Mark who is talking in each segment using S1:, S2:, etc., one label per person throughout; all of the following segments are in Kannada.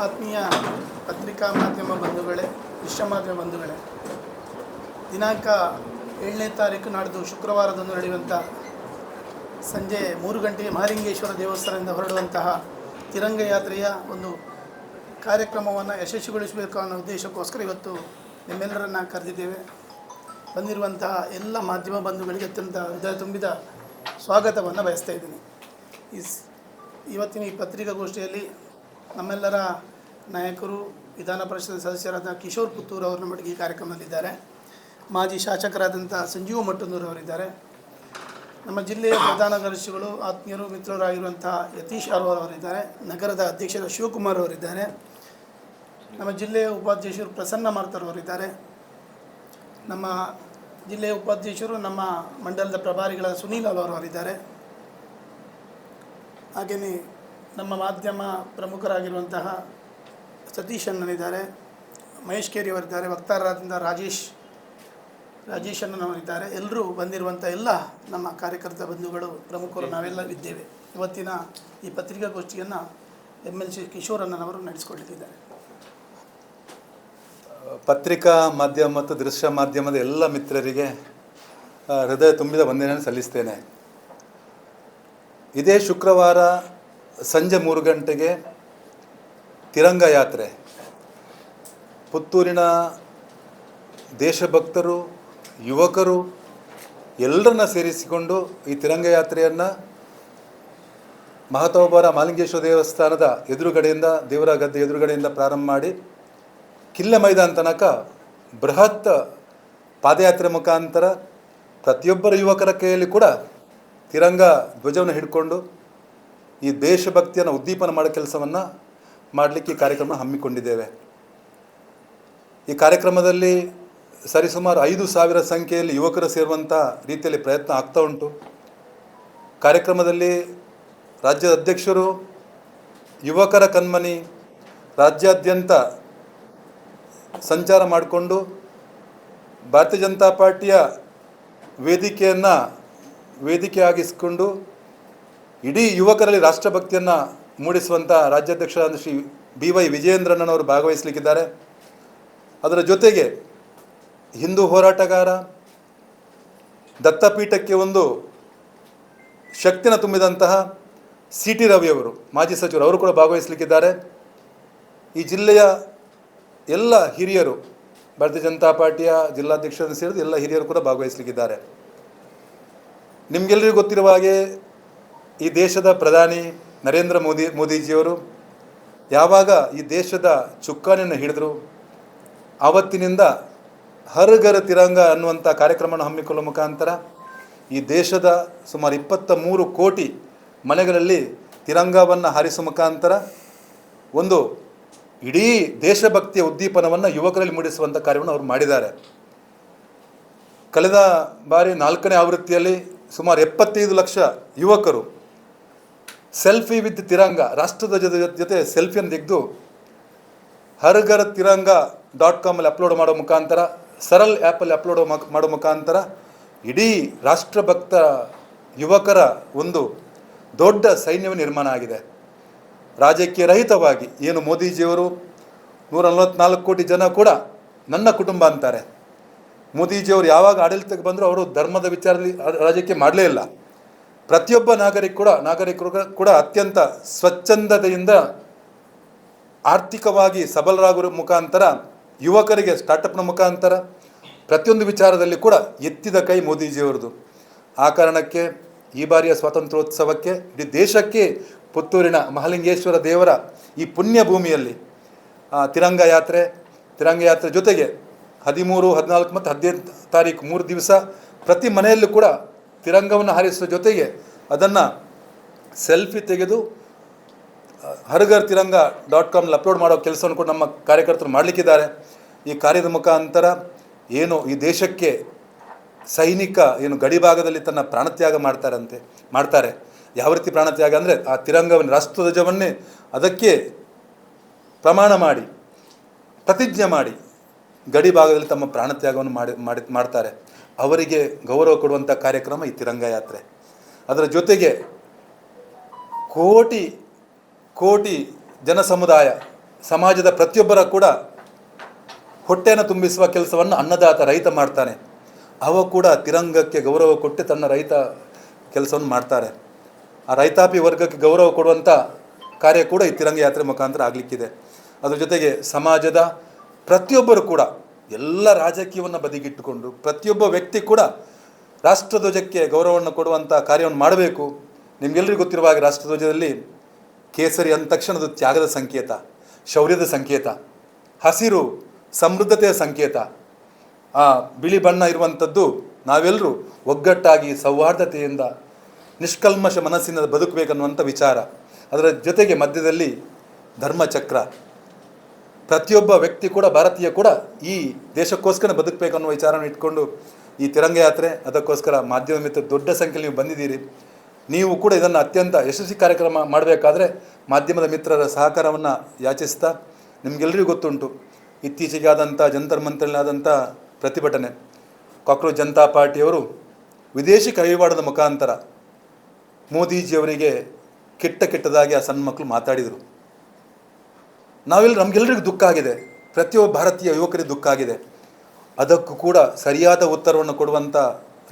S1: ಆತ್ಮೀಯ ಪತ್ರಿಕಾ ಮಾಧ್ಯಮ ಬಂಧುಗಳೇ, ದೃಶ್ಯ ಮಾಧ್ಯಮ ಬಂಧುಗಳೇ, ದಿನಾಂಕ 7ನೇ ತಾರೀಕು ನಾಡ್ದು ಶುಕ್ರವಾರದಂದು ನಡೆಯುವಂಥ ಸಂಜೆ 3 ಗಂಟೆಗೆ ಮಹಾಲಿಂಗೇಶ್ವರ ದೇವಸ್ಥಾನದಿಂದ ಹೊರಡುವಂತಹ ತಿರಂಗ ಯಾತ್ರೆಯ ಒಂದು ಕಾರ್ಯಕ್ರಮವನ್ನು ಯಶಸ್ವಿಗೊಳಿಸಬೇಕು ಅನ್ನೋ ಉದ್ದೇಶಕ್ಕೋಸ್ಕರ ಇವತ್ತು ನಿಮ್ಮೆಲ್ಲರನ್ನು ಕರೆದಿದ್ದೇವೆ. ಬಂದಿರುವಂತಹ ಎಲ್ಲ ಮಾಧ್ಯಮ ಬಂಧುಗಳಿಗೆ ಅತ್ಯಂತ ಹೃದಯ ತುಂಬಿದ ಸ್ವಾಗತವನ್ನು ಬಯಸ್ತಾ ಇದ್ದೀನಿ. ಇವತ್ತಿನ ಈ ಪತ್ರಿಕಾಗೋಷ್ಠಿಯಲ್ಲಿ ನಮ್ಮೆಲ್ಲರ ನಾಯಕರು, ವಿಧಾನ ಪರಿಷತ್ ಸದಸ್ಯರಾದ ಕಿಶೋರ್ ಪುತ್ತೂರು ಅವರು ನಮ್ಮೊಟ್ಟಿಗೆ ಈ ಕಾರ್ಯಕ್ರಮದಲ್ಲಿದ್ದಾರೆ. ಮಾಜಿ ಶಾಸಕರಾದಂಥ ಸಂಜೀವ ಮಟ್ಟನೂರು ಅವರಿದ್ದಾರೆ. ನಮ್ಮ ಜಿಲ್ಲೆಯ ಪ್ರಧಾನ ಕಾರ್ಯದರ್ಶಿಗಳು, ಆತ್ಮೀಯರು, ಮಿತ್ರರಾಗಿರುವಂಥ ಯತೀಶ್ ಅವರಿದ್ದಾರೆ. ನಗರದ ಅಧ್ಯಕ್ಷರ ಶಿವಕುಮಾರ್ ಅವರಿದ್ದಾರೆ. ನಮ್ಮ ಜಿಲ್ಲೆಯ ಉಪಾಧ್ಯಕ್ಷರು ಪ್ರಸನ್ನ ಮಾರ್ತರ್ ಅವರಿದ್ದಾರೆ. ನಮ್ಮ ಜಿಲ್ಲೆಯ ಉಪಾಧ್ಯಕ್ಷರು ನಮ್ಮ ಮಂಡಲದ ಪ್ರಭಾರಿಗಳಾದ ಸುನೀಲ್ ಅವರಿದ್ದಾರೆ. ಹಾಗೆಯೇ ನಮ್ಮ ಮಾಧ್ಯಮ ಪ್ರಮುಖರಾಗಿರುವಂತಹ ಸತೀಶ್ ಅಣ್ಣನಿದ್ದಾರೆ, ಮಹೇಶ್ ಕೇರಿ ಅವರಿದ್ದಾರೆ, ವಕ್ತಾರರಾದಂಥ ರಾಜೇಶ್ ಅಣ್ಣನವರಿದ್ದಾರೆ. ಎಲ್ಲರೂ ಬಂದಿರುವಂಥ ಎಲ್ಲ ನಮ್ಮ ಕಾರ್ಯಕರ್ತ ಬಂಧುಗಳು, ಪ್ರಮುಖರು ನಾವೆಲ್ಲ ಇದ್ದೇವೆ. ಇವತ್ತಿನ ಈ ಪತ್ರಿಕಾಗೋಷ್ಠಿಯನ್ನು MLC ಕಿಶೋರ್ ಅಣ್ಣನವರು ನಡೆಸಿಕೊಳ್ತಿದ್ದಾರೆ.
S2: ಪತ್ರಿಕಾ ಮಾಧ್ಯಮ ಮತ್ತು ದೃಶ್ಯ ಮಾಧ್ಯಮದ ಎಲ್ಲ ಮಿತ್ರರಿಗೆ ಹೃದಯ ತುಂಬಿದ ವಂದನೆಯನ್ನು ಸಲ್ಲಿಸ್ತೇನೆ. ಇದೇ ಶುಕ್ರವಾರ ಸಂಜೆ 3 ಗಂಟೆಗೆ ತಿರಂಗ ಯಾತ್ರೆ, ಪುತ್ತೂರಿನ ದೇಶಭಕ್ತರು, ಯುವಕರು ಎಲ್ಲರನ್ನ ಸೇರಿಸಿಕೊಂಡು ಈ ತಿರಂಗ ಯಾತ್ರೆಯನ್ನು ಮಹತೋಬರ ಮಹಾಲಿಂಗೇಶ್ವರ ದೇವಸ್ಥಾನದ ಎದುರುಗಡೆಯಿಂದ, ದೇವರ ಗದ್ದೆ ಎದುರುಗಡೆಯಿಂದ ಪ್ರಾರಂಭ ಮಾಡಿ ಕಿಲ್ಲೆ ಮೈದಾನ ತನಕ ಬೃಹತ್ ಪಾದಯಾತ್ರೆ ಮುಖಾಂತರ ಪ್ರತಿಯೊಬ್ಬರ ಯುವಕರ ಕೈಯಲ್ಲಿ ಕೂಡ ತಿರಂಗ ಧ್ವಜವನ್ನು ಹಿಡ್ಕೊಂಡು ಈ ದೇಶಭಕ್ತಿಯನ್ನು ಉದ್ದೀಪನ ಮಾಡೋ ಕೆಲಸವನ್ನು ಮಾಡಲಿಕ್ಕೆ ಈ ಕಾರ್ಯಕ್ರಮ ಹಮ್ಮಿಕೊಂಡಿದ್ದೇವೆ. ಈ ಕಾರ್ಯಕ್ರಮದಲ್ಲಿ ಸರಿಸುಮಾರು 5,000 ಸಂಖ್ಯೆಯಲ್ಲಿ ಯುವಕರು ಸೇರುವಂಥ ರೀತಿಯಲ್ಲಿ ಪ್ರಯತ್ನ ಆಗ್ತಾ ಉಂಟು. ಕಾರ್ಯಕ್ರಮದಲ್ಲಿ ರಾಜ್ಯದ ಅಧ್ಯಕ್ಷರು, ಯುವಕರ ಕಣ್ಮನಿ ರಾಜ್ಯಾದ್ಯಂತ ಸಂಚಾರ ಮಾಡಿಕೊಂಡು ಭಾರತೀಯ ಜನತಾ ಪಾರ್ಟಿಯ ವೇದಿಕೆ ಆಗಿಸಿಕೊಂಡು ಇಡೀ ಯುವಕರಲ್ಲಿ ರಾಷ್ಟ್ರಭಕ್ತಿಯನ್ನು ಮೂಡಿಸುವಂಥ ರಾಜ್ಯಾಧ್ಯಕ್ಷರಾದ ಶ್ರೀ BY ವಿಜಯೇಂದ್ರಣ್ಣನವರು ಭಾಗವಹಿಸಲಿಕ್ಕಿದ್ದಾರೆ. ಅದರ ಜೊತೆಗೆ ಹಿಂದೂ ಹೋರಾಟಗಾರ, ದತ್ತಪೀಠಕ್ಕೆ ಒಂದು ಶಕ್ತಿನ ತುಂಬಿದಂತಹ CT ರವಿಯವರು, ಮಾಜಿ ಸಚಿವರು, ಅವರು ಕೂಡ ಭಾಗವಹಿಸಲಿಕ್ಕಿದ್ದಾರೆ. ಈ ಜಿಲ್ಲೆಯ ಎಲ್ಲ ಹಿರಿಯರು, ಭಾರತೀಯ ಜನತಾ ಪಾರ್ಟಿಯ ಜಿಲ್ಲಾಧ್ಯಕ್ಷರನ್ನು ಸೇರಿದ ಎಲ್ಲ ಹಿರಿಯರು ಕೂಡ ಭಾಗವಹಿಸಲಿಕ್ಕಿದ್ದಾರೆ. ನಿಮಗೆಲ್ಲರಿಗೂ ಗೊತ್ತಿರುವ ಹಾಗೆ ಈ ದೇಶದ ಪ್ರಧಾನಿ ನರೇಂದ್ರ ಮೋದಿಜಿಯವರು ಯಾವಾಗ ಈ ದೇಶದ ಚುಕ್ಕಾಣಿಯನ್ನು ಹಿಡಿದ್ರು, ಆವತ್ತಿನಿಂದ ಹರ್ ಘರ್ ತಿರಂಗ ಅನ್ನುವಂಥ ಕಾರ್ಯಕ್ರಮವನ್ನು ಹಮ್ಮಿಕೊಳ್ಳುವ ಮುಖಾಂತರ ಈ ದೇಶದ ಸುಮಾರು 23 ಕೋಟಿ ಮನೆಗಳಲ್ಲಿ ತಿರಂಗವನ್ನು ಹಾರಿಸುವ ಮುಖಾಂತರ ಒಂದು ಇಡೀ ದೇಶಭಕ್ತಿಯ ಉದ್ದೀಪನವನ್ನು ಯುವಕರಲ್ಲಿ ಮೂಡಿಸುವಂಥ ಕಾರ್ಯವನ್ನು ಅವರು ಮಾಡಿದ್ದಾರೆ. ಕಳೆದ ಬಾರಿ 4ನೇ ಆವೃತ್ತಿಯಲ್ಲಿ ಸುಮಾರು 75 ಲಕ್ಷ ಯುವಕರು ಸೆಲ್ಫಿ ವಿತ್ ತಿರಂಗ, ರಾಷ್ಟ್ರದ ಜೊತೆ ಸೆಲ್ಫಿಯನ್ನು ತೆಗೆದು harghar-tiranga.com ಅಪ್ಲೋಡ್ ಮಾಡೋ ಮುಖಾಂತರ, ಸರಲ್ ಆ್ಯಪಲ್ಲಿ ಅಪ್ಲೋಡ್ ಮಾಡೋ ಮುಖಾಂತರ ಇಡೀ ರಾಷ್ಟ್ರಭಕ್ತ ಯುವಕರ ಒಂದು ದೊಡ್ಡ ಸೈನ್ಯವನ್ನು ನಿರ್ಮಾಣ ಆಗಿದೆ. ರಾಜಕೀಯ ರಹಿತವಾಗಿ ಏನು ಮೋದಿಜಿಯವರು 144 ಕೋಟಿ ಜನ ಕೂಡ ನನ್ನ ಕುಟುಂಬ ಅಂತಾರೆ. ಮೋದಿಜಿಯವರು ಯಾವಾಗ ಆಡಳಿತಕ್ಕೆ ಬಂದರೂ ಅವರು ಧರ್ಮದ ವಿಚಾರದಲ್ಲಿ ರಾಜಕೀಯ ಮಾಡಲೇ ಇಲ್ಲ. ಪ್ರತಿಯೊಬ್ಬ ನಾಗರಿಕರು ಕೂಡ ಅತ್ಯಂತ ಸ್ವಚ್ಛಂದತೆಯಿಂದ ಆರ್ಥಿಕವಾಗಿ ಸಬಲರಾಗುವ ಮುಖಾಂತರ, ಯುವಕರಿಗೆ ಸ್ಟಾರ್ಟಪ್ನ ಮುಖಾಂತರ ಪ್ರತಿಯೊಂದು ವಿಚಾರದಲ್ಲಿ ಕೂಡ ಎತ್ತಿದ ಕೈ ಮೋದಿಜಿಯವರದು. ಆ ಕಾರಣಕ್ಕೆ ಈ ಬಾರಿಯ ಸ್ವಾತಂತ್ರ್ಯೋತ್ಸವಕ್ಕೆ ಇಡೀ ದೇಶಕ್ಕೆ ಪುತ್ತೂರಿನ ಮಹಾಲಿಂಗೇಶ್ವರ ದೇವರ ಈ ಪುಣ್ಯ ಭೂಮಿಯಲ್ಲಿ ತಿರಂಗ ಯಾತ್ರೆ ಜೊತೆಗೆ 13, 14 ಮತ್ತು 15 ತಾರೀಕು 3 ದಿವಸ ಪ್ರತಿ ಮನೆಯಲ್ಲೂ ಕೂಡ ತಿರಂಗವನ್ನು ಹಾರಿಸುವ ಜೊತೆಗೆ ಅದನ್ನು ಸೆಲ್ಫಿ ತೆಗೆದು harghar-tiranga.com ಅಪ್ಲೋಡ್ ಮಾಡೋ ಕೆಲಸವನ್ನು ಕೂಡ ನಮ್ಮ ಕಾರ್ಯಕರ್ತರು ಮಾಡಲಿಕ್ಕಿದ್ದಾರೆ. ಈ ಕಾರ್ಯದ ಮುಖಾಂತರ ಏನು ಈ ದೇಶಕ್ಕೆ ಸೈನಿಕ ಏನು ಗಡಿ ಭಾಗದಲ್ಲಿ ತನ್ನ ಪ್ರಾಣತ್ಯಾಗ ಮಾಡ್ತಾರೆ. ಯಾವ ರೀತಿ ಪ್ರಾಣತ್ಯಾಗ ಅಂದರೆ ಆ ತಿರಂಗವನ್ನು, ರಾಷ್ಟ್ರಧ್ವಜವನ್ನೇ ಅದಕ್ಕೆ ಪ್ರಮಾಣ ಮಾಡಿ, ಪ್ರತಿಜ್ಞೆ ಮಾಡಿ ಗಡಿ ಭಾಗದಲ್ಲಿ ತಮ್ಮ ಪ್ರಾಣತ್ಯಾಗವನ್ನು ಮಾಡ್ತಾರೆ. ಅವರಿಗೆ ಗೌರವ ಕೊಡುವಂಥ ಕಾರ್ಯಕ್ರಮ ಈ ತಿರಂಗ ಯಾತ್ರೆ. ಅದರ ಜೊತೆಗೆ ಕೋಟಿ ಜನ ಸಮುದಾಯ ಸಮಾಜದ ಪ್ರತಿಯೊಬ್ಬರ ಕೂಡ ಹೊಟ್ಟೆಯನ್ನು ತುಂಬಿಸುವ ಕೆಲಸವನ್ನು ಅನ್ನದಾತ ರೈತ ಮಾಡ್ತಾನೆ. ಅವ ಕೂಡ ತಿರಂಗಕ್ಕೆ ಗೌರವ ಕೊಟ್ಟು ತನ್ನ ರೈತ ಕೆಲಸವನ್ನು ಮಾಡ್ತಾರೆ. ಆ ರೈತಾಪಿ ವರ್ಗಕ್ಕೆ ಗೌರವ ಕೊಡುವಂಥ ಕಾರ್ಯ ಕೂಡ ಈ ತಿರಂಗ ಯಾತ್ರೆ ಮುಖಾಂತರ ಆಗಲಿಕ್ಕಿದೆ. ಅದ್ರ ಜೊತೆಗೆ ಸಮಾಜದ ಪ್ರತಿಯೊಬ್ಬರು ಕೂಡ ಎಲ್ಲ ರಾಜಕೀಯವನ್ನು ಬದಿಗಿಟ್ಟುಕೊಂಡು ಪ್ರತಿಯೊಬ್ಬ ವ್ಯಕ್ತಿ ಕೂಡ ರಾಷ್ಟ್ರಧ್ವಜಕ್ಕೆ ಗೌರವವನ್ನು ಕೊಡುವಂಥ ಕಾರ್ಯವನ್ನು ಮಾಡಬೇಕು. ನಿಮಗೆಲ್ಲರಿಗೂ ಗೊತ್ತಿರುವ ಹಾಗೆ ರಾಷ್ಟ್ರಧ್ವಜದಲ್ಲಿ ಕೇಸರಿ ಅಂದ ತಕ್ಷಣ ಅದು ತ್ಯಾಗದ ಸಂಕೇತ, ಶೌರ್ಯದ ಸಂಕೇತ, ಹಸಿರು ಸಮೃದ್ಧತೆಯ ಸಂಕೇತ, ಆ ಬಿಳಿ ಬಣ್ಣ ಇರುವಂಥದ್ದು ನಾವೆಲ್ಲರೂ ಒಗ್ಗಟ್ಟಾಗಿ ಸೌಹಾರ್ದತೆಯಿಂದ ನಿಷ್ಕಲ್ಮಶ ಮನಸ್ಸಿನಿಂದ ಬದುಕಬೇಕನ್ನುವಂಥ ವಿಚಾರ. ಅದರ ಜೊತೆಗೆ ಮಧ್ಯದಲ್ಲಿ ಧರ್ಮಚಕ್ರ. ಪ್ರತಿಯೊಬ್ಬ ವ್ಯಕ್ತಿ ಕೂಡ ಭಾರತೀಯ ಕೂಡ ಈ ದೇಶಕ್ಕೋಸ್ಕರ ಬದುಕಬೇಕನ್ನೋ ವಿಚಾರವನ್ನು ಇಟ್ಕೊಂಡು ಈ ತಿರಂಗ ಯಾತ್ರೆ, ಅದಕ್ಕೋಸ್ಕರ ಮಾಧ್ಯಮ ಮಿತ್ರ ದೊಡ್ಡ ಸಂಖ್ಯೆಯಲ್ಲಿ ನೀವು ಬಂದಿದ್ದೀರಿ. ನೀವು ಕೂಡ ಇದನ್ನು ಅತ್ಯಂತ ಯಶಸ್ವಿ ಕಾರ್ಯಕ್ರಮ ಮಾಡಬೇಕಾದ್ರೆ ಮಾಧ್ಯಮದ ಮಿತ್ರರ ಸಹಕಾರವನ್ನು ಯಾಚಿಸ್ತಾ, ನಿಮಗೆಲ್ಲರಿಗೂ ಗೊತ್ತುಂಟು ಇತ್ತೀಚೆಗೆ ಆದಂಥ ಜಂತರ್ ಮಂತರ್ನಾದಂಥ ಪ್ರತಿಭಟನೆ, ಕಾಕ್ರೋಚ್ ಜನತಾ ಪಾರ್ಟಿಯವರು ವಿದೇಶಿ ಕೈವಾಡದ ಮುಖಾಂತರ ಮೋದಿಜಿಯವರಿಗೆ ಕೆಟ್ಟದಾಗಿ ಆ ಸಣ್ಣ ಮಕ್ಕಳು ಮಾತಾಡಿದರು. ನಮಗೆಲ್ಲರಿಗೂ ದುಃಖ ಆಗಿದೆ, ಪ್ರತಿಯೊಬ್ಬ ಭಾರತೀಯ ಯುವಕರಿಗೆ ದುಃಖ ಆಗಿದೆ. ಅದಕ್ಕೂ ಕೂಡ ಸರಿಯಾದ ಉತ್ತರವನ್ನು ಕೊಡುವಂಥ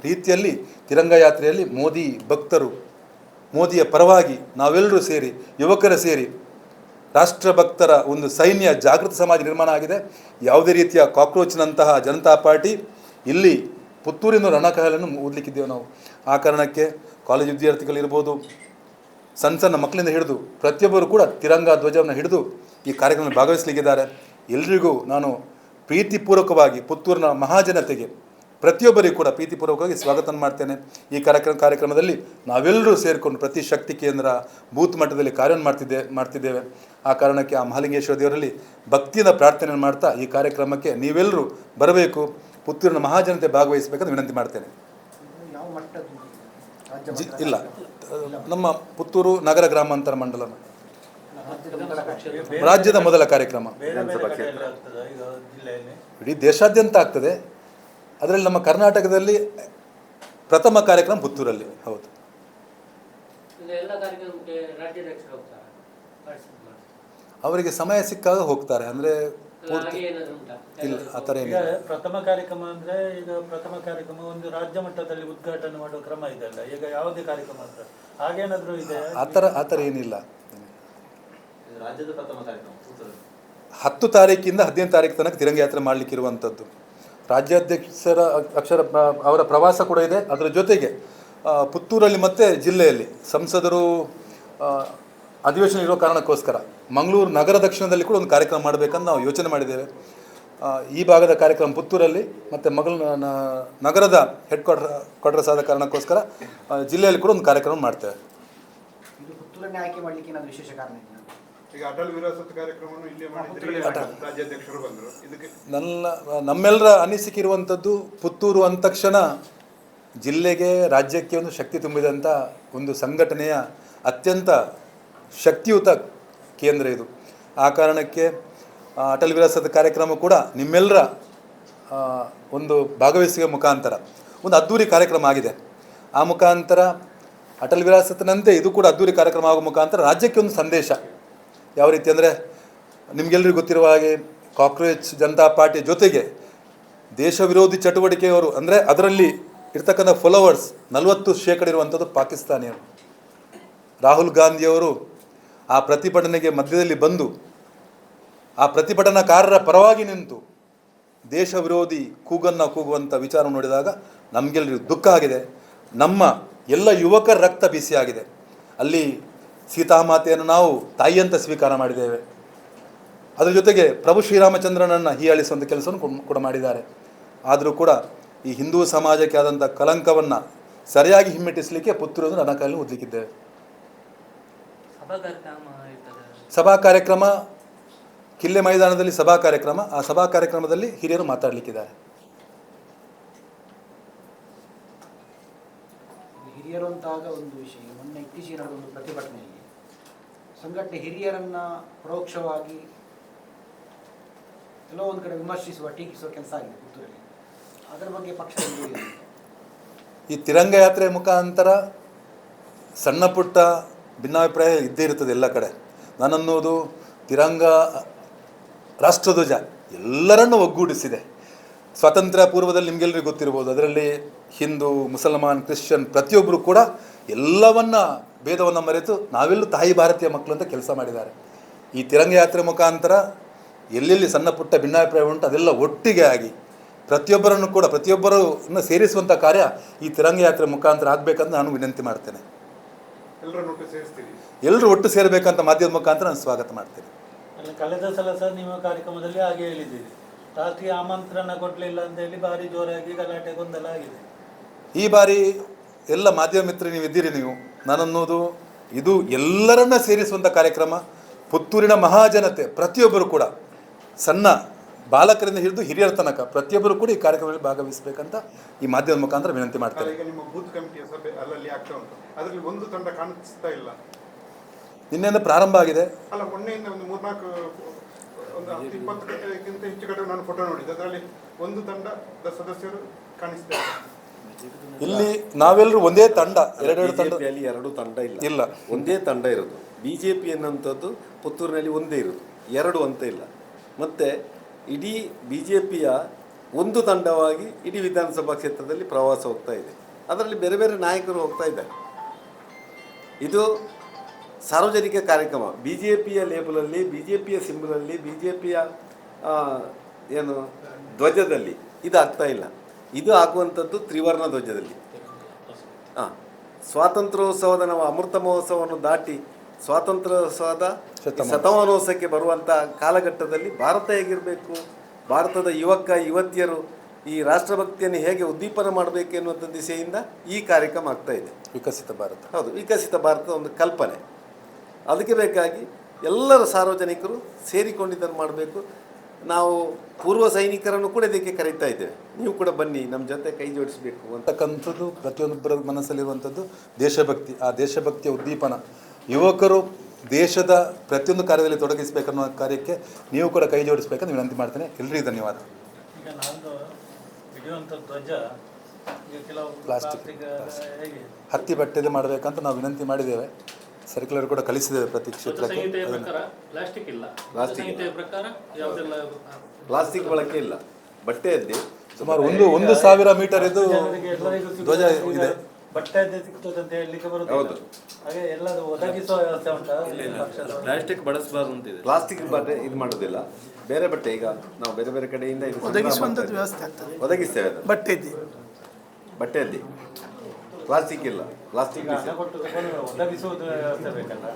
S2: ರೀತಿಯಲ್ಲಿ ತಿರಂಗ ಯಾತ್ರೆಯಲ್ಲಿ ಮೋದಿ ಭಕ್ತರು, ಮೋದಿಯ ಪರವಾಗಿ ನಾವೆಲ್ಲರೂ ಸೇರಿ, ಯುವಕರ ಸೇರಿ ರಾಷ್ಟ್ರಭಕ್ತರ ಒಂದು ಸೈನ್ಯ ಜಾಗೃತ ಸಮಾಜ ನಿರ್ಮಾಣ ಆಗಿದೆ. ಯಾವುದೇ ರೀತಿಯ ಕಾಕ್ರೋಚ್ನಂತಹ ಜನತಾ ಪಾರ್ಟಿ ಇಲ್ಲಿ ಪುತ್ತೂರಿನ ರಣಕಹಳೆಯನ್ನು ಓದಲಿಕ್ಕಿದ್ದೇವೆ ನಾವು. ಆ ಕಾರಣಕ್ಕೆ ಕಾಲೇಜು ವಿದ್ಯಾರ್ಥಿಗಳಿರ್ಬೋದು, ಸಣ್ಣ ಮಕ್ಕಳಿಂದ ಹಿಡಿದು ಪ್ರತಿಯೊಬ್ಬರು ಕೂಡ ತಿರಂಗ ಧ್ವಜವನ್ನು ಹಿಡಿದು ಈ ಕಾರ್ಯಕ್ರಮದಲ್ಲಿ ಭಾಗವಹಿಸಲಿಕ್ಕಿದ್ದಾರೆ. ಎಲ್ರಿಗೂ ನಾನು ಪ್ರೀತಿಪೂರ್ವಕವಾಗಿ ಪುತ್ತೂರಿನ ಮಹಾಜನತೆಗೆ ಪ್ರತಿಯೊಬ್ಬರಿಗೂ ಕೂಡ ಪ್ರೀತಿಪೂರ್ವಕವಾಗಿ ಸ್ವಾಗತ ಮಾಡ್ತೇನೆ. ಈ ಕಾರ್ಯಕ್ರಮದಲ್ಲಿ ನಾವೆಲ್ಲರೂ ಸೇರಿಕೊಂಡು ಪ್ರತಿ ಶಕ್ತಿ ಕೇಂದ್ರ ಬೂತ್ ಮಟ್ಟದಲ್ಲಿ ಕಾರ್ಯವನ್ನು ಮಾಡ್ತಿದ್ದೇವೆ. ಆ ಕಾರಣಕ್ಕೆ ಆ ಮಹಾಲಿಂಗೇಶ್ವರ ದೇವರಲ್ಲಿ ಭಕ್ತಿಯಿಂದ ಪ್ರಾರ್ಥನೆಯನ್ನು ಮಾಡ್ತಾ ಈ ಕಾರ್ಯಕ್ರಮಕ್ಕೆ ನೀವೆಲ್ಲರೂ ಬರಬೇಕು, ಪುತ್ತೂರಿನ ಮಹಾಜನತೆ ಭಾಗವಹಿಸಬೇಕಂತ ವಿನಂತಿ ಮಾಡ್ತೇನೆ. ಇಲ್ಲ, ನಮ್ಮ ಪುತ್ತೂರು ನಗರ ಗ್ರಾಮಾಂತರ ಮಂಡಲ ರಾಜ್ಯದ ಮೊದಲ ಕಾರ್ಯಕ್ರಮ. ಇಡೀ ದೇಶಾದ್ಯಂತ ಆಗ್ತದೆ. ಅದರಲ್ಲಿ ನಮ್ಮ ಕರ್ನಾಟಕದಲ್ಲಿ ಪ್ರಥಮ ಕಾರ್ಯಕ್ರಮ ಪುತ್ತೂರಲ್ಲಿ. ಹೌದು. ಅವರಿಗೆ ಸಮಯ ಸಿಕ್ಕಾಗ ಹೋಗ್ತಾರೆ. ಅಂದರೆ ಇಲ್ಲ, ಆ ಥರ ಏನಿಲ್ಲ.
S3: ಪ್ರಥಮ ಕಾರ್ಯಕ್ರಮ ಅಂದರೆ ಈಗ ಪ್ರಥಮ ಕಾರ್ಯಕ್ರಮ ಒಂದು ರಾಜ್ಯ ಮಟ್ಟದಲ್ಲಿ ಉದ್ಘಾಟನೆ ಮಾಡುವ ಕ್ರಮ ಇದೆಯಲ್ಲ, ಈಗ ಯಾವುದೇ ಕಾರ್ಯಕ್ರಮ ಅಂತ ಹಾಗೇನಾದರೂ ಇದೆ?
S2: ಆ ಥರ ಏನಿಲ್ಲ.
S3: ರಾಜ್ಯದ ಪ್ರಥಮ ಕಾರ್ಯಕ್ರಮ
S2: 10 ತಾರೀಕಿಂದ 15 ತಾರೀಕು ತನಕ ತಿರಂಗ ಯಾತ್ರೆ ಮಾಡಲಿಕ್ಕಿರುವಂಥದ್ದು. ರಾಜ್ಯಾಧ್ಯಕ್ಷರ ಅವರ ಪ್ರವಾಸ ಕೂಡ ಇದೆ. ಅದರ ಜೊತೆಗೆ ಪುತ್ತೂರಲ್ಲಿ ಮತ್ತು ಜಿಲ್ಲೆಯಲ್ಲಿ ಸಂಸದರು ಅಧಿವೇಶನ ಇರೋ ಕಾರಣಕ್ಕೋಸ್ಕರ ಮಂಗಳೂರು ನಗರ ದಕ್ಷಿಣದಲ್ಲಿ ಕೂಡ ಒಂದು ಕಾರ್ಯಕ್ರಮ ಮಾಡಬೇಕಂತ ನಾವು ಯೋಚನೆ ಮಾಡಿದ್ದೇವೆ. ಈ ಭಾಗದ ಕಾರ್ಯಕ್ರಮ ಪುತ್ತೂರಲ್ಲಿ ಮತ್ತು ನಗರದ ಹೆಡ್ ಕ್ವಾರ್ಟರ್ಸ್ ಆದ ಕಾರಣಕ್ಕೋಸ್ಕರ ಜಿಲ್ಲೆಯಲ್ಲಿ ಕೂಡ ಒಂದು ಕಾರ್ಯಕ್ರಮ ಮಾಡ್ತೇವೆ.
S4: ಇದು ಪುತ್ತೂರನ್ನೇ ಆಯ್ಕೆ ಮಾಡಲಿಕ್ಕೆ ಏನಾದರೂ ವಿಶೇಷ ಕಾರಣ ಇದೆಯಾ?
S5: ಈಗ ಅಟಲ್ ವಿರಾಸತ್ ಕಾರ್ಯಕ್ರಮವನ್ನು ಇಲ್ಲೇ ಮಾಡಿದ್ರೆ ರಾಜ್ಯಾಧ್ಯಕ್ಷರು ಬಂದರು. ಇದಕ್ಕೆ
S2: ನಮ್ಮೆಲ್ಲರ ಅನಿಸಿಕೆ ಇರುವಂಥದ್ದು, ಪುತ್ತೂರು ಅಂದ ತಕ್ಷಣ ಜಿಲ್ಲೆಗೆ ರಾಜ್ಯಕ್ಕೆ ಒಂದು ಶಕ್ತಿ ತುಂಬಿದಂಥ ಒಂದು ಸಂಘಟನೆಯ ಅತ್ಯಂತ ಶಕ್ತಿಯುತ ಕೇಂದ್ರ ಇದು. ಆ ಕಾರಣಕ್ಕೆ ಅಟಲ್ ವಿರಾಸತ್ ಕಾರ್ಯಕ್ರಮ ಕೂಡ ನಿಮ್ಮೆಲ್ಲರ ಒಂದು ಭಾಗವಹಿಸುವ ಮುಖಾಂತರ ಒಂದು ಅದ್ಧೂರಿ ಕಾರ್ಯಕ್ರಮ ಆಗಿದೆ. ಆ ಮುಖಾಂತರ ಅಟಲ್ ವಿರಾಸತ್ನಂತೆ ಇದು ಕೂಡ ಅದ್ಧೂರಿ ಕಾರ್ಯಕ್ರಮ ಆಗುವ ಮುಖಾಂತರ ರಾಜ್ಯಕ್ಕೆ ಒಂದು ಸಂದೇಶ. ಯಾವ ರೀತಿ ಅಂದರೆ, ನಿಮಗೆಲ್ಲರಿಗೂ ಗೊತ್ತಿರುವ ಹಾಗೆ ಕಾಕ್ರೋಚ್ ಜನತಾ ಪಾರ್ಟಿಯ ಜೊತೆಗೆ ದೇಶ ವಿರೋಧಿ ಚಟುವಟಿಕೆಯವರು, ಅಂದರೆ ಅದರಲ್ಲಿ ಇರ್ತಕ್ಕಂಥ ಫಾಲೋವರ್ಸ್ 40% ಇರುವಂಥದ್ದು ಪಾಕಿಸ್ತಾನಿಯರು. ರಾಹುಲ್ ಗಾಂಧಿಯವರು ಆ ಪ್ರತಿಭಟನೆಗೆ ಮಧ್ಯದಲ್ಲಿ ಬಂದು ಆ ಪ್ರತಿಭಟನಾಕಾರರ ಪರವಾಗಿ ನಿಂತು ದೇಶ ವಿರೋಧಿ ಕೂಗನ್ನು ಕೂಗುವಂಥ ವಿಚಾರ ನೋಡಿದಾಗ ನಮಗೆಲ್ಲರಿಗೂ ದುಃಖ ಆಗಿದೆ. ನಮ್ಮ ಎಲ್ಲ ಯುವಕರ ರಕ್ತ ಬಿಸಿಯಾಗಿದೆ. ಅಲ್ಲಿ ಸೀತಾಮಾತೆಯನ್ನು ನಾವು ತಾಯಿಯಂತ ಸ್ವೀಕಾರ ಮಾಡಿದ್ದೇವೆ. ಅದರ ಜೊತೆಗೆ ಪ್ರಭು ಶ್ರೀರಾಮಚಂದ್ರನನ್ನು ಹೀಯಾಳಿಸುವಂಥ ಕೆಲಸವನ್ನು ಕೂಡ ಮಾಡಿದ್ದಾರೆ. ಆದರೂ ಕೂಡ ಈ ಹಿಂದೂ ಸಮಾಜಕ್ಕೆ ಆದಂಥ ಕಲಂಕವನ್ನು ಸರಿಯಾಗಿ ಹಿಮ್ಮೆಟ್ಟಿಸಲಿಕ್ಕೆ ಪುತ್ತೂರನ್ನು ನನ್ನ ಕೈಯಲ್ಲಿ ಓದಲಿಕ್ಕಿದ್ದೇವೆ. ಸಭಾ ಕಾರ್ಯಕ್ರಮ ಕಿಲ್ಲೆ ಮೈದಾನದಲ್ಲಿ ಸಭಾ ಕಾರ್ಯಕ್ರಮ. ಆ ಸಭಾ ಕಾರ್ಯಕ್ರಮದಲ್ಲಿ ಹಿರಿಯರು ಮಾತಾಡಲಿಕ್ಕಿದ್ದಾರೆ.
S4: ಹಿರಿಯರು ಅಂತಾಗ ಒಂದು ವಿಷಯ, ಮೊನ್ನೆ ಇತ್ತೀಚೆಗೆ ನಡೆದ ಒಂದು ಪ್ರತಿಭಟನೆಯಲ್ಲಿ ಸಂಘಟನೆ ಹಿರಿಯರನ್ನ ಪರೋಕ್ಷವಾಗಿ ಎಲ್ಲೋ ಒಂದು ಕಡೆ ವಿಮರ್ಶಿಸುವ, ಟೀಕಿಸುವ ಕೆಲಸ ಆಗಿದೆ ಪುತ್ತೂರಲ್ಲಿ. ಅದರ ಬಗ್ಗೆ ಪಕ್ಷ
S2: ಈ ತಿರಂಗ ಯಾತ್ರೆ ಮುಖಾಂತರ ಸಣ್ಣ ಪುಟ್ಟ ಭಿನ್ನಾಭಿಪ್ರಾಯ ಇದ್ದೇ ಇರ್ತದೆ ಎಲ್ಲ ಕಡೆ. ನಾನನ್ನೋದು ತಿರಂಗ ರಾಷ್ಟ್ರಧ್ವಜ ಎಲ್ಲರನ್ನೂ ಒಗ್ಗೂಡಿಸಿದೆ. ಸ್ವಾತಂತ್ರ್ಯ ಪೂರ್ವದಲ್ಲಿ ನಿಮಗೆಲ್ಲರಿಗೂ ಗೊತ್ತಿರ್ಬೋದು, ಅದರಲ್ಲಿ ಹಿಂದೂ, ಮುಸಲ್ಮಾನ್, ಕ್ರಿಶ್ಚಿಯನ್ ಪ್ರತಿಯೊಬ್ಬರು ಕೂಡ ಎಲ್ಲವನ್ನ ಭೇದವನ್ನು ಮರೆತು ನಾವೆಲ್ಲೂ ತಾಯಿ ಭಾರತೀಯ ಮಕ್ಕಳು ಅಂತ ಕೆಲಸ ಮಾಡಿದ್ದಾರೆ. ಈ ತಿರಂಗ ಯಾತ್ರೆ ಮುಖಾಂತರ ಎಲ್ಲೆಲ್ಲಿ ಸಣ್ಣ ಪುಟ್ಟ ಭಿನ್ನಾಭಿಪ್ರಾಯ ಉಂಟು ಅದೆಲ್ಲ ಒಟ್ಟಿಗೆ ಆಗಿ ಪ್ರತಿಯೊಬ್ಬರನ್ನು ಸೇರಿಸುವಂಥ ಕಾರ್ಯ ಈ ತಿರಂಗ ಯಾತ್ರೆ ಮುಖಾಂತರ ಆಗಬೇಕಂತ ನಾನು ವಿನಂತಿ ಮಾಡ್ತೇನೆ.
S5: ಎಲ್ಲರನ್ನು ಒಟ್ಟು ಸೇರಿಸ್ತೀರಿ?
S2: ಎಲ್ಲರೂ ಒಟ್ಟು ಸೇರಬೇಕಂತ ಮಾಧ್ಯಮದ ಮುಖಾಂತರ ನಾನು ಸ್ವಾಗತ ಮಾಡ್ತೇನೆ.
S3: ಅಲ್ಲ, ಕಳೆದ ಸಲ ಸಹ ನಿಮ್ಮ ಕಾರ್ಯಕ್ರಮದಲ್ಲಿ ಹಾಗೆ ಹೇಳಿದ್ದೀರಿ, ರಾಷ್ಟ್ರೀಯ ಆಮಂತ್ರಣ ಕೊಡಲಿಲ್ಲ ಅಂತ ಹೇಳಿ ಭಾರಿ ಜೋರಾಗಿ ಗಲಾಟೆ ಗೊಂದಲ ಆಗಿದೆ.
S2: ಈ ಬಾರಿ ಎಲ್ಲ ಮಾಧ್ಯಮ ಮಿತ್ರರು ನೀವು ಇದ್ದೀರಿ, ನೀವು ನಾನನ್ನೋದು ಇದು ಎಲ್ಲರನ್ನ ಸೇರಿಸುವಂಥ ಕಾರ್ಯಕ್ರಮ. ಪುತ್ತೂರಿನ ಮಹಾಜನತೆ ಪ್ರತಿಯೊಬ್ಬರು ಕೂಡ ಸಣ್ಣ ಬಾಲಕರಿಂದ ಹಿಡಿದು ಹಿರಿಯರ ತನಕ ಪ್ರತಿಯೊಬ್ಬರು ಕೂಡ ಈ ಕಾರ್ಯಕ್ರಮದಲ್ಲಿ ಭಾಗವಹಿಸಬೇಕಂತ ಈ ಮಾಧ್ಯಮದ ಮುಖಾಂತರ ವಿನಂತಿ ಮಾಡ್ತಾರೆ.
S5: ಈಗ ನಿಮ್ಮ ಬೂತ್ ಕಮಿಟಿಯ ಸಭೆ ಅಲ್ಲಲ್ಲಿ ಆಗ್ತಾ ಉಂಟು, ಅದರಲ್ಲಿ ಒಂದು ತಂಡ ಕಾಣಿಸ್ತಾ ಇಲ್ಲ.
S2: ನಿನ್ನೆಯಿಂದ ಪ್ರಾರಂಭ ಆಗಿದೆ.
S5: ಅಲ್ಲ, ಮೊನ್ನೆಯಿಂದ ಒಂದು 3-4 ಒಂದು 20 ಗಂಟೆಗಿಂತ ಹೆಚ್ಚು ಕಡೆ ನಾನು ಫೋಟೋ ನೋಡಿದ್ದೆ, ಅದರಲ್ಲಿ ಒಂದು ತಂಡದ ಸದಸ್ಯರು ಕಾಣಿಸ್ತಾ ಇಲ್ಲ.
S2: ಇಲ್ಲಿ ನಾವೆಲ್ಲರೂ ಒಂದೇ ತಂಡ, ಎರಡೆರಡು ತಂಡ.
S6: ಬಿಜೆಪಿಯಲ್ಲಿ 2 ತಂಡ ಇಲ್ಲ, ಒಂದೇ ತಂಡ ಇರೋದು. ಬಿಜೆಪಿ ಅನ್ನುವಂಥದ್ದು ಪುತ್ತೂರಿನಲ್ಲಿ ಒಂದೇ ಇರೋದು, 2 ಅಂತ ಇಲ್ಲ. ಮತ್ತು ಇಡೀ ಬಿಜೆಪಿಯ ಒಂದು ತಂಡವಾಗಿ ಇಡೀ ವಿಧಾನಸಭಾ ಕ್ಷೇತ್ರದಲ್ಲಿ ಪ್ರವಾಸ ಹೋಗ್ತಾ ಇದೆ. ಅದರಲ್ಲಿ ಬೇರೆ ಬೇರೆ ನಾಯಕರು ಹೋಗ್ತಾ ಇದ್ದಾರೆ. ಇದು ಸಾರ್ವಜನಿಕ ಕಾರ್ಯಕ್ರಮ. ಬಿಜೆಪಿಯ ಲೇಬಲಲ್ಲಿ, ಬಿಜೆಪಿಯ ಸಿಂಬಲಲ್ಲಿ, ಬಿಜೆಪಿಯ ಏನು ಧ್ವಜದಲ್ಲಿ ಇದು ಆಗ್ತಾ ಇಲ್ಲ. ಇದು ಆಗುವಂಥದ್ದು ತ್ರಿವರ್ಣ ಧ್ವಜದಲ್ಲಿ. ಸ್ವಾತಂತ್ರ್ಯೋತ್ಸವದ ನಾವು ಅಮೃತ ಮಹೋತ್ಸವವನ್ನು ದಾಟಿ ಸ್ವಾತಂತ್ರ್ಯೋತ್ಸವದ ಶತಮಾನೋತ್ಸವಕ್ಕೆ ಬರುವಂಥ ಕಾಲಘಟ್ಟದಲ್ಲಿ ಭಾರತ ಹೇಗಿರಬೇಕು, ಭಾರತದ ಯುವತಿಯರು ಈ ರಾಷ್ಟ್ರಭಕ್ತಿಯನ್ನು ಹೇಗೆ ಉದ್ದೀಪನ ಮಾಡಬೇಕು ಎನ್ನುವಂಥ ದಿಸೆಯಿಂದ ಈ ಕಾರ್ಯಕ್ರಮ ಆಗ್ತಾ ಇದೆ.
S2: ವಿಕಸಿತ ಭಾರತ.
S6: ಹೌದು, ವಿಕಸಿತ ಭಾರತದ ಒಂದು ಕಲ್ಪನೆ. ಅದಕ್ಕೆ ಬೇಕಾಗಿ ಎಲ್ಲರ ಸಾರ್ವಜನಿಕರು ಸೇರಿಕೊಂಡಿದ್ದನ್ನು ಮಾಡಬೇಕು. ನಾವು ಪೂರ್ವ ಸೈನಿಕರನ್ನು ಕೂಡ ಇದಕ್ಕೆ ಕರೀತಾ ಇದ್ದೇವೆ, ನೀವು ಕೂಡ ಬನ್ನಿ ನಮ್ಮ ಜೊತೆ ಕೈ ಜೋಡಿಸಬೇಕು
S2: ಅಂತಕ್ಕಂಥದ್ದು ಪ್ರತಿಯೊಬ್ಬರ ಮನಸ್ಸಲ್ಲಿರುವಂಥದ್ದು ದೇಶಭಕ್ತಿ. ಆ ದೇಶಭಕ್ತಿಯ ಉದ್ದೀಪನ ಯುವಕರು ದೇಶದ ಪ್ರತಿಯೊಂದು ಕಾರ್ಯದಲ್ಲಿ ತೊಡಗಿಸಬೇಕನ್ನೋ ಕಾರ್ಯಕ್ಕೆ ನೀವು ಕೂಡ ಕೈ ಜೋಡಿಸಬೇಕಂತ ವಿನಂತಿ ಮಾಡ್ತೇನೆ. ಎಲ್ಲರಿಗೂ ಧನ್ಯವಾದ.
S3: ಈಗ ನಾನು ಹಿಡಿಯುವಂಥ ಧ್ವಜ ಕೆಲವು
S2: ಪ್ಲಾಸ್ಟಿಕ್
S3: ಹೇಗೆ
S2: ಹತ್ತಿ ಬಟ್ಟೆದು ಮಾಡಬೇಕಂತ ನಾವು ವಿನಂತಿ ಮಾಡಿದ್ದೇವೆ. ಸರ್ಕ್ಯುಲರ್ ಕೂಡ ಕಳಿಸಿದ್ದೇವೆ ಪ್ರತಿ ಕ್ಷೇತ್ರಕ್ಕೆ.
S6: ಪ್ಲಾಸ್ಟಿಕ್ ಬಳಕೆ ಇಲ್ಲ, ಬಟ್ಟೆಯದ್ದೇ
S2: ಸುಮಾರು 1,000 ಮೀಟರ್ ಇದು ಧ್ವಜ ಇದೆ.
S3: ಬಟ್ಟೆ ಸಿಗ್ತದೆ ಅಂತ ಹೇಳಲಿಕ್ಕೆ ಬರುತ್ತೆ.
S6: ಹೌದು,
S3: ಹಾಗೆ ಎಲ್ಲದು ಒದಗಿಸುವ ವ್ಯವಸ್ಥೆ ಉಂಟಾ?
S7: ಪ್ಲಾಸ್ಟಿಕ್ ಬಳಸಬಾರ್ದು ಅಂತಿದೆ.
S6: ಪ್ಲಾಸ್ಟಿಕ್ ಬಟ್ಟೆ ಇದು ಮಾಡೋದಿಲ್ಲ, ಬೇರೆ ಬಟ್ಟೆ. ಈಗ ನಾವು ಬೇರೆ ಬೇರೆ ಕಡೆಯಿಂದ ಇದು
S1: ಒದಗಿಸುವಂಥದ್ದು ವ್ಯವಸ್ಥೆ ಆಗ್ತದೆ.
S6: ಒದಗಿಸ್ತೇವೆ ಅದನ್ನು ಬಟ್ಟೆಯಲ್ಲಿ. ಪ್ಲಾಸ್ಟಿಕ್ ಇಲ್ಲ, ಪ್ಲಾಸ್ಟಿಕ್
S3: ಒದಗಿಸುವುದು ವ್ಯವಸ್ಥೆ ಬೇಕಲ್ಲ.